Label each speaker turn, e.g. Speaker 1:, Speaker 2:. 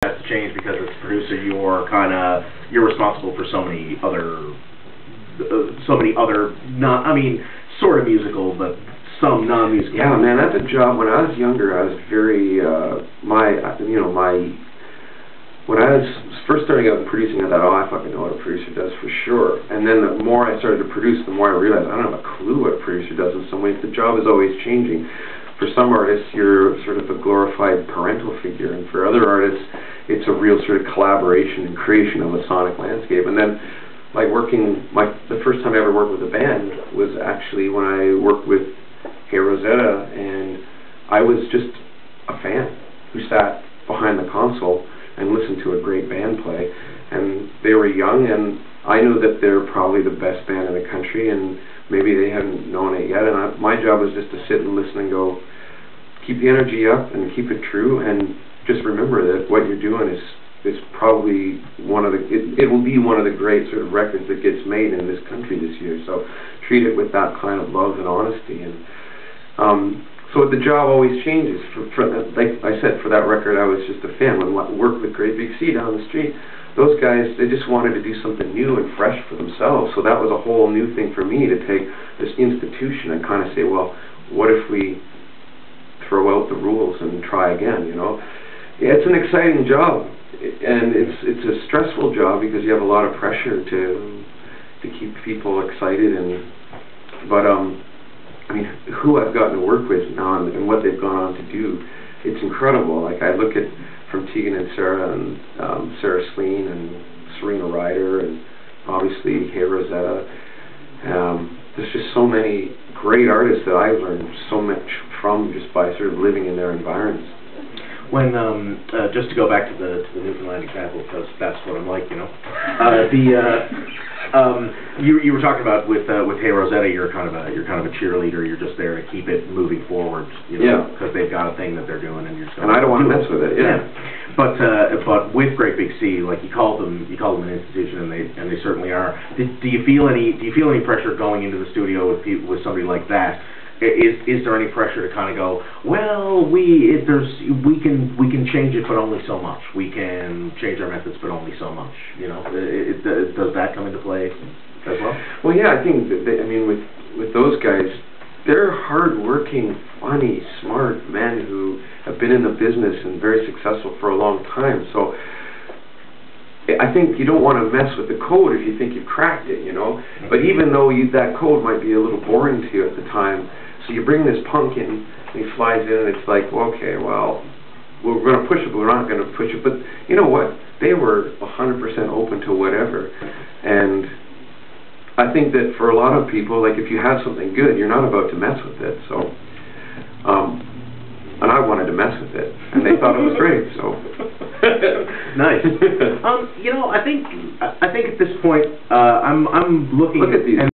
Speaker 1: has to change because as a producer you're responsible for so many other not, I mean, sort of musical, but some non-musical.
Speaker 2: Yeah, man, that's a job. When I was younger, I was very when I was first starting out and producing, I thought, oh, I fucking know what a producer does for sure. And then the more I started to produce, the more I realized I don't have a clue what a producer does in some ways. The job is always changing. For some artists, you're sort of a glorified parental figure, and for other artists, it's a real sort of collaboration and creation of a sonic landscape. And then, like the first time I ever worked with a band was actually when I worked with Hey Rosetta, and I was just a fan who sat behind the console and listened to a great band play. And they were young, and I knew that they're probably the best band in the country, and maybe they hadn't known it yet. And my job was just to sit and listen and go, keep the energy up and keep it true, and just remember that what you're doing is probably one of the, it will be one of the great sort of records that gets made in this country this year. So treat it with that kind of love and honesty. And so the job always changes. Like I said, for that record, I was just a fan. When I worked with Great Big Sea down the street, those guys, they just wanted to do something new and fresh for themselves. So that was a whole new thing for me to take this institution and kind of say, well, what if we throw out the rules and try again, you know? Yeah, it's an exciting job, and it's a stressful job because you have a lot of pressure to keep people excited. But I mean, who I've gotten to work with now and what they've gone on to do, it's incredible. Like I look at from Tegan and Sarah and Sarah Sleen and Serena Ryder and obviously Hey Rosetta. There's just so many great artists that I've learned so much from just by sort of living in their environments.
Speaker 1: When just to go back to the Newfoundland example, because that's what I'm like, you know. You were talking about with Hey Rosetta, you're kind of a cheerleader. You're just there to keep it moving forward, you know, because they've got a thing that they're doing, and you're just going.
Speaker 2: And I don't want to mess with it. Yeah.
Speaker 1: But with Great Big Sea, like you called them an institution, and they certainly are. Do you feel any pressure going into the studio with somebody like that? Is there any pressure to kind of go, well, we can change it, but only so much. We can change our methods, but only so much. You know, does that come into play as well?
Speaker 2: Well, yeah, I think that I mean, with those guys, they're hard-working, funny, smart men who have been in the business and very successful for a long time. So I think you don't want to mess with the code if you think you've cracked it, you know. But even though that code might be a little boring to you at the time, so you bring this punk in, and he flies in, and it's like, well, okay, well, we're going to push it, but we're not going to push it. But you know what? They were 100% open to whatever. And I think that for a lot of people, like if you have something good, you're not about to mess with it. So, and I wanted to mess with it, and they thought it was great. So.
Speaker 1: Nice. You know, I think at this point, I'm looking.
Speaker 2: Look at these.